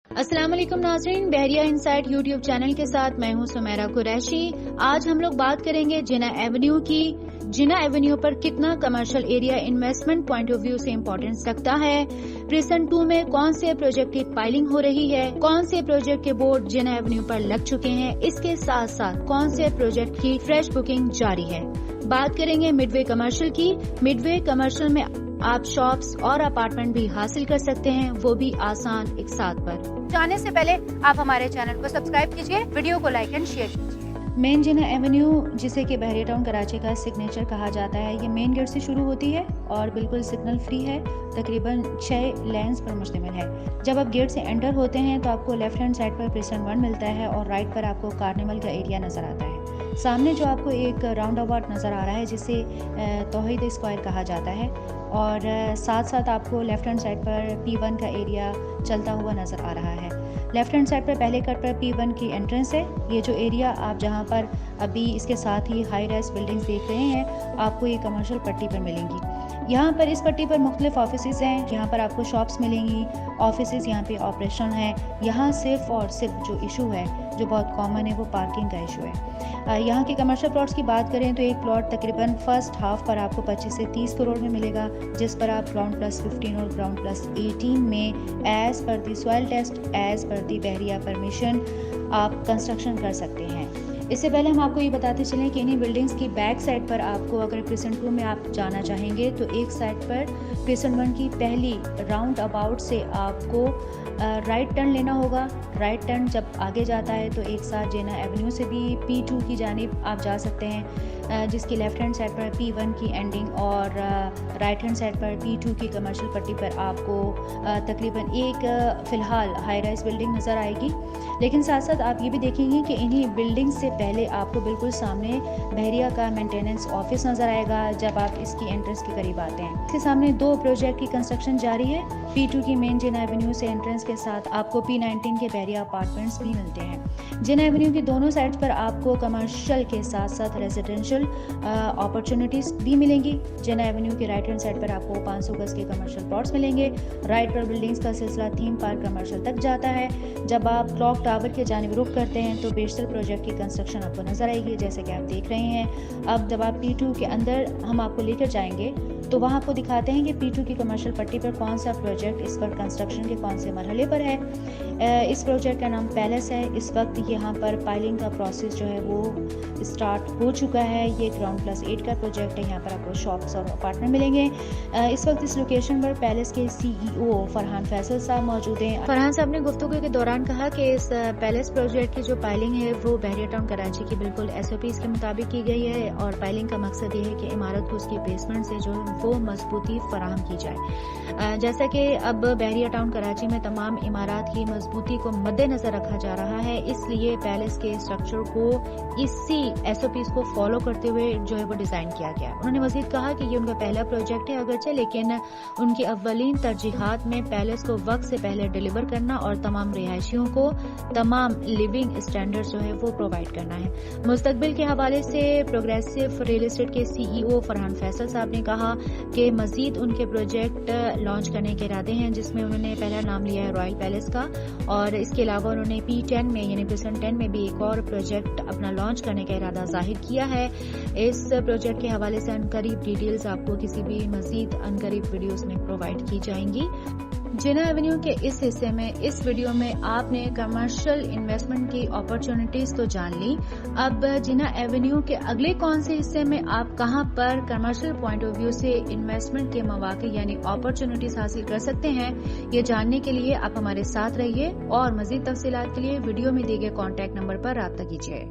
अस्सलाम वालेकुम नाज़रीन, बहरिया इनसाइट यूट्यूब चैनल के साथ मैं हूं सुमेरा कुरैशी। आज हम लोग बात करेंगे जिना एवेन्यू की। जिना एवेन्यू पर कितना commercial area investment point of view से इम्पोर्टेंस रखता है, प्रिसन 2 में कौन से प्रोजेक्ट की फाइलिंग हो रही है, कौन से प्रोजेक्ट के बोर्ड जिना एवेन्यू पर लग चुके हैं, इसके साथ साथ कौन से प्रोजेक्ट की फ्रेश बुकिंग जारी है। बात करेंगे मिडवे कमर्शियल की। मिडवे कमर्शियल में आप शॉप्स और अपार्टमेंट भी हासिल कर सकते हैं, वो भी आसान एक साथ पर। जाने से पहले आप हमारे चैनल को सब्सक्राइब कीजिए, वीडियो को लाइक एंड शेयर कीजिए। मेन जिना एवेन्यू, जिसे कि बहरिया टाउन कराची का सिग्नेचर कहा जाता है, ये मेन गेट से शुरू होती है और बिल्कुल सिग्नल फ्री है। तकरीबन 6 लेन्स पर मुश्तमिल है। जब आप गेट से एंटर होते हैं तो आपको लेफ्ट हैंड साइड पर प्रिसन 1 मिलता है और राइट पर आपको कार्निवल का एरिया नजर आता है। सामने जो आपको एक राउंड अबाउट नज़र आ रहा है जिसे तौहीद स्क्वायर कहा जाता है, और साथ साथ आपको लेफ्ट हैंड साइड पर P1 का एरिया चलता हुआ नज़र आ रहा है। लेफ्ट हैंड साइड पर पहले कट पर P1 की एंट्रेंस है। ये जो एरिया आप जहाँ पर अभी इसके साथ ही हाई राइज बिल्डिंग्स देख रहे हैं, आपको ये कमर्शियल पट्टी पर मिलेंगी। यहाँ पर इस पट्टी पर मुख्तलिफ ऑफिसेज हैं। यहाँ पर आपको शॉप्स मिलेंगी, ऑफिसेज यहाँ पे ऑपरेशन है। यहाँ सिर्फ और सिर्फ जो इशू है, जो बहुत कॉमन है, वो पार्किंग का इशू है। यहाँ के कमर्शियल प्लॉट्स की बात करें तो एक प्लॉट तकरीबन फर्स्ट हाफ पर आपको 25 से 30 करोड़ में मिलेगा, जिस पर आप ग्राउंड प्लस 15 और ग्राउंड प्लस 18 में as per the soil test, as per the Bahria permission आप कंस्ट्रक्शन कर सकते हैं। इससे पहले हम आपको ये बताते चलें कि इन्हीं बिल्डिंग्स की बैक साइड पर आपको अगर प्रिसन 2 में आप जाना चाहेंगे तो एक साइड पर प्रिसन 1 की पहली राउंड अबाउट से आपको राइट टर्न लेना होगा। राइट टर्न जब आगे जाता है तो एक साथ जिना एवेन्यू से भी P2 की जानिब आप जा सकते हैं, जिसकी लेफ्ट हैंड साइड पर P1 की एंडिंग और राइट हैंड साइड पर P2 की कमर्शियल पट्टी पर आपको तकरीबन एक फ़िलहाल हाई राइज बिल्डिंग नज़र आएगी। लेकिन साथ साथ आप ये भी देखेंगे कि इन्हीं बिल्डिंग से पहले आपको बिल्कुल सामने बहरिया का मेंटेनेंस ऑफिस नज़र आएगा जब आप इसकी एंट्रेंस के करीब आते हैं। इसके सामने 2 प्रोजेक्ट की कंस्ट्रक्शन जारी है। P2 की मेन जिना एवेन्यू से एंट्रेंस के साथ आपको P19 के बहरिया अपार्टमेंट्स भी मिलते हैं। जिना एवेन्यू की दोनों साइड्स पर आपको कमर्शियल के साथ साथ रेजिडेंशियल अपॉर्चुनिटीज़ भी मिलेंगी। जिना एवेन्यू के राइट हैंड साइड पर आपको 500 गज के कमर्शियल प्लॉट्स मिलेंगे। राइट पर बिल्डिंग्स का सिलसिला थीम पार्क कमर्शियल तक जाता है। जब आप क्लॉक टावर के जानिब रुख करते हैं तो बेशतर प्रोजेक्ट की कंस्ट्रक्शन आपको नजर आएगी, जैसे कि आप देख रहे हैं। अब जब आप P2 के अंदर हम आपको लेकर जाएंगे तो वहाँ आपको दिखाते हैं कि P2 की कमर्शियल पट्टी पर कौन सा प्रोजेक्ट इस पर कंस्ट्रक्शन के कौन से मरहले पर है। इस प्रोजेक्ट का नाम पैलेस है। इस वक्त यहाँ पर पाइलिंग का प्रोसेस जो है वो स्टार्ट हो चुका है। ये ग्राउंड प्लस 8 का प्रोजेक्ट है। यहाँ पर आपको शॉप्स और अपार्टमेंट मिलेंगे। इस वक्त इस लोकेशन पर पैलेस के CEO फरहान फैसल साहब मौजूद हैं। फरहान साहब ने गुफ्तगू के दौरान कहा कि इस पैलेस प्रोजेक्ट की जो पाइलिंग है वो बहरिया टाउन कराची की बिल्कुल SOPs के मुताबिक की गई है, और पाइलिंग का मकसद ये है कि इमारत को उसकी बेसमेंट से जो है वो मजबूती फराहम की जाए। जैसा कि अब बहरिया टाउन कराची में तमाम इमारत की मजबूती को मद्देनजर रखा जा रहा है, इसलिए पैलेस के स्ट्रक्चर को इसी SOPs को फॉलो करते हुए जो है वो डिजाइन किया गया। उन्होंने मजीद कहा कि ये उनका पहला प्रोजेक्ट है अगरचे, लेकिन उनकी अव्वलीन तरजीहात में पैलेस को वक्त से पहले डिलीवर करना और तमाम रिहायशियों को तमाम लिविंग स्टैंडर्ड जो है वो प्रोवाइड करना है। मुस्तकबिल के हवाले से प्रोग्रेसिव रियल एस्टेट के CEO फरहान फैसल साहब ने कहा कि मजीद उनके प्रोजेक्ट लॉन्च करने के इरादे हैं, जिसमें उन्होंने पहला नाम लिया है रॉयल पैलेस का, और इसके अलावा उन्होंने P10 में यानी प्रिसन 10 में भी एक और प्रोजेक्ट अपना लॉन्च करने का इरादा जाहिर किया है। इस प्रोजेक्ट के हवाले से अनकरीब डिटेल्स आपको किसी भी मजीद अनकरीब वीडियोस में प्रोवाइड की जाएंगी। जिना एवेन्यू के इस हिस्से में, इस वीडियो में आपने कमर्शियल इन्वेस्टमेंट की अपॉर्चुनिटीज तो जान ली। अब जिना एवेन्यू के अगले कौन से हिस्से में आप कहां पर कमर्शियल पॉइंट ऑफ व्यू से इन्वेस्टमेंट के मौके यानी अपॉर्चुनिटीज हासिल कर सकते हैं, ये जानने के लिए आप हमारे साथ रहिए और मजीद तफसीलात के लिए वीडियो में दिए गए कॉन्टैक्ट नंबर पर राब्ता कीजिए।